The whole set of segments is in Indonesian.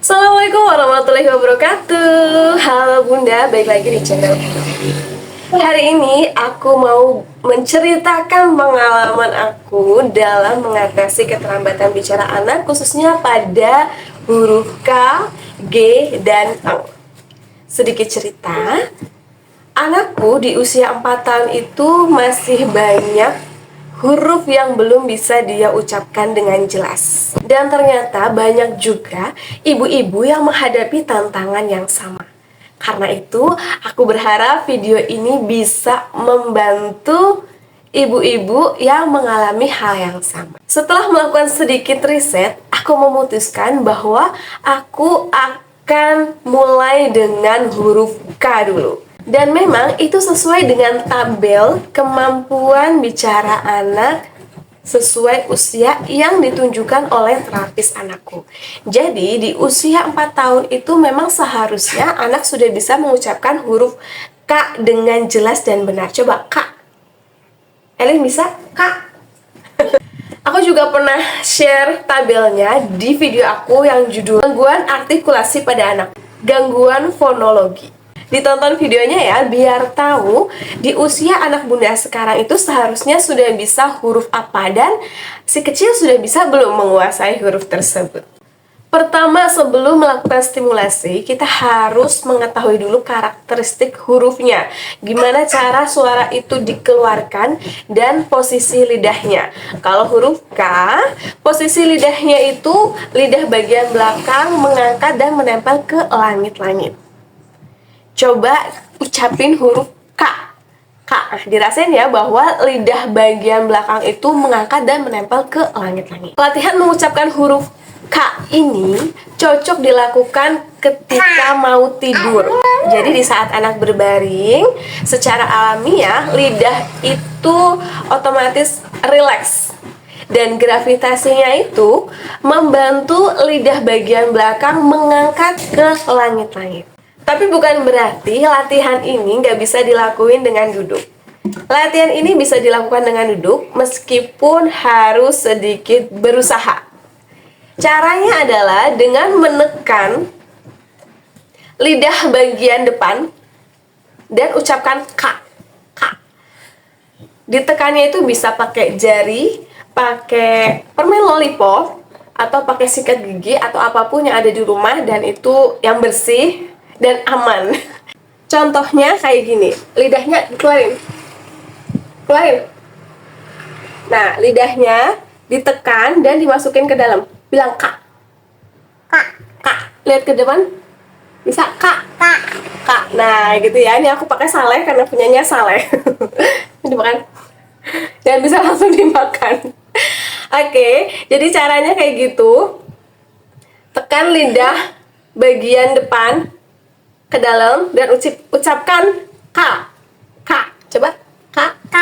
Assalamualaikum warahmatullahi wabarakatuh. Halo Bunda, balik lagi di channel. Hari ini aku mau menceritakan pengalaman aku dalam mengatasi keterlambatan bicara anak, khususnya pada huruf K, G, dan Eng. Sedikit cerita, anakku di usia 4 tahun itu masih banyak huruf yang belum bisa dia ucapkan dengan jelas. Dan ternyata banyak juga ibu-ibu yang menghadapi tantangan yang sama. Karena itu, aku berharap video ini bisa membantu ibu-ibu yang mengalami hal yang sama. Setelah melakukan sedikit riset, aku memutuskan bahwa aku akan mulai dengan huruf K dulu. Dan memang itu sesuai dengan tabel kemampuan bicara anak sesuai usia yang ditunjukkan oleh terapis anakku. Jadi di usia 4 tahun itu memang seharusnya anak sudah bisa mengucapkan huruf K dengan jelas dan benar. Coba K. Elin bisa? K. Aku juga pernah share tabelnya di video aku yang judul Gangguan Artikulasi pada Anak, Gangguan Fonologi. Ditonton videonya ya, biar tahu di usia anak bunda sekarang itu seharusnya sudah bisa huruf apa dan si kecil sudah bisa belum menguasai huruf tersebut. Pertama, sebelum melakukan stimulasi, kita harus mengetahui dulu karakteristik hurufnya. Gimana cara suara itu dikeluarkan dan posisi lidahnya. Kalau huruf K, posisi lidahnya itu lidah bagian belakang mengangkat dan menempel ke langit-langit. Coba ucapin huruf K. K. Dirasain ya bahwa lidah bagian belakang itu mengangkat dan menempel ke langit-langit. Latihan mengucapkan huruf K ini cocok dilakukan ketika mau tidur. Jadi di saat anak berbaring, secara alamiah lidah itu otomatis rileks. Dan gravitasinya itu membantu lidah bagian belakang mengangkat ke langit-langit. Tapi bukan berarti latihan ini nggak bisa dilakuin dengan duduk. Latihan ini bisa dilakukan dengan duduk meskipun harus sedikit berusaha. Caranya adalah dengan menekan lidah bagian depan dan ucapkan K. K. Ditekannya itu bisa pakai jari, pakai permen lollipop, atau pakai sikat gigi atau apapun yang ada di rumah dan itu yang bersih dan aman. Contohnya kayak gini, lidahnya keluarin. Keluarin. Nah, lidahnya ditekan dan dimasukin ke dalam. Bilang K. K. K. Lihat ke depan. Bisa K. K. K. Nah, gitu ya. Ini aku pakai Saleh karena punyanya Saleh. Ini dimakan. Dan bisa langsung dimakan. Oke, jadi caranya kayak gitu. Tekan lidah bagian depan ke dalam dan ucapkan K. K. Coba K. K.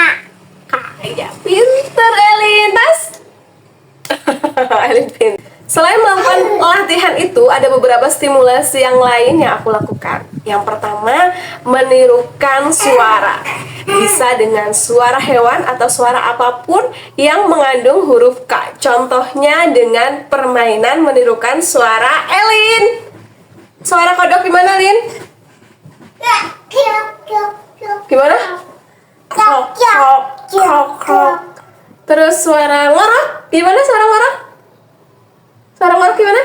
K. Ya, pinter Elin. Tas. Elin pinter. Selain melakukan latihan itu, ada beberapa stimulasi yang lain yang aku lakukan. Yang pertama, menirukan suara. Bisa dengan suara hewan atau suara apapun yang mengandung huruf K. Contohnya dengan permainan menirukan suara Elin. Suara kodok gimana, Lin? Gimana? Krok, krok, krok, krok. Terus suara ngorok. Gimana suara ngorok? Suara ngorok gimana?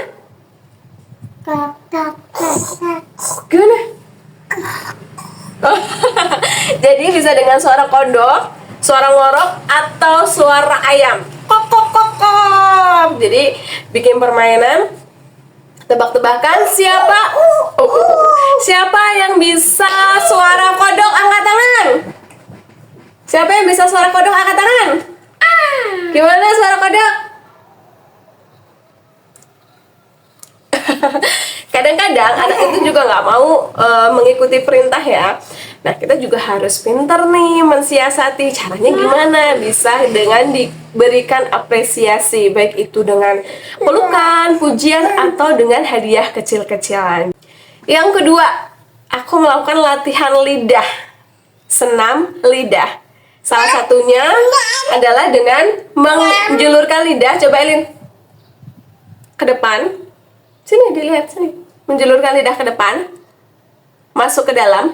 Gimana? Jadi bisa dengan suara kodok, suara ngorok, atau suara ayam. Kok, kok, kok, kok. Jadi bikin permainan tebak-tebakan siapa yang bisa suara kodok, angkat tangan. Siapa yang bisa suara kodok, angkat tangan. Gimana suara kodok? Kadang-kadang anak itu juga nggak mau mengikuti perintah ya. Nah, kita juga harus pintar nih mensiasati. Caranya gimana? Bisa dengan diberikan apresiasi, baik itu dengan pelukan, pujian, atau dengan hadiah kecil-kecilan. Yang kedua, aku melakukan latihan lidah, senam lidah. Salah satunya adalah dengan menjulurkan lidah. Coba Elin ke depan. Sini, dilihat sini. Menjulurkan lidah ke depan, masuk ke dalam,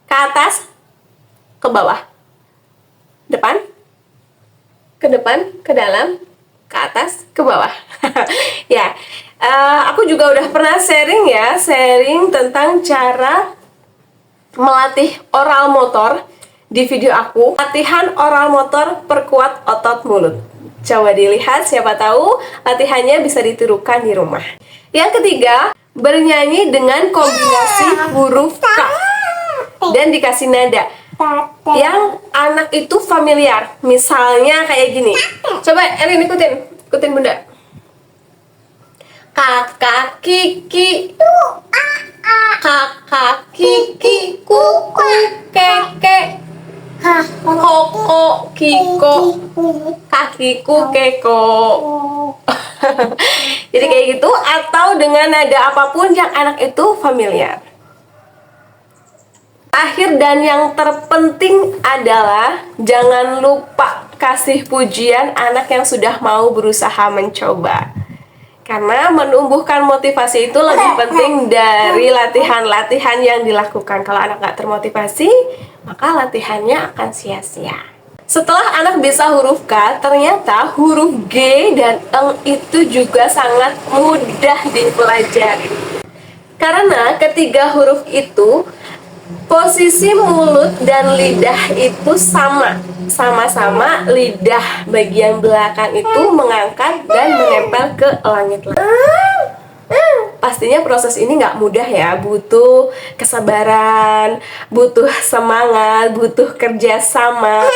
ke atas, ke bawah, depan, ke dalam, ke atas, ke bawah. Ya, aku juga udah pernah sharing tentang cara melatih oral motor di video aku, latihan oral motor perkuat otot mulut. Coba dilihat, siapa tahu latihannya bisa ditirukan di rumah. Yang ketiga, bernyanyi dengan kombinasi huruf K dan dikasih nada yang anak itu familiar. Misalnya kayak gini. Coba Elin ikutin Bunda. Kakak Kiki, kakak Kiki, kuku keke, koko kiko, kakiku keko. Jadi kayak gitu, atau dengan nada apapun yang anak itu familiar. Akhir dan yang terpenting adalah jangan lupa kasih pujian anak yang sudah mau berusaha mencoba. Karena menumbuhkan motivasi itu lebih penting dari latihan-latihan yang dilakukan. Kalau anak nggak termotivasi, maka latihannya akan sia-sia. Setelah anak bisa huruf K, ternyata huruf G dan Eng itu juga sangat mudah dipelajari. Karena ketiga huruf itu, posisi mulut dan lidah itu sama-sama lidah bagian belakang itu mengangkat dan menempel ke langit-langit. Pastinya proses ini nggak mudah ya, butuh kesabaran, butuh semangat, butuh kerjasama.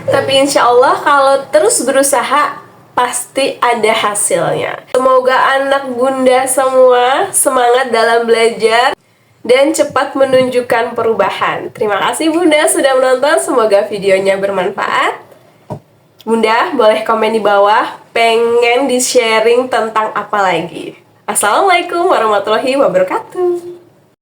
Tapi insya Allah kalau terus berusaha, pasti ada hasilnya. Semoga anak Bunda semua semangat dalam belajar dan cepat menunjukkan perubahan. Terima kasih Bunda sudah menonton, semoga videonya bermanfaat. Bunda boleh komen di bawah, pengen di-sharing tentang apa lagi. Assalamualaikum warahmatullahi wabarakatuh.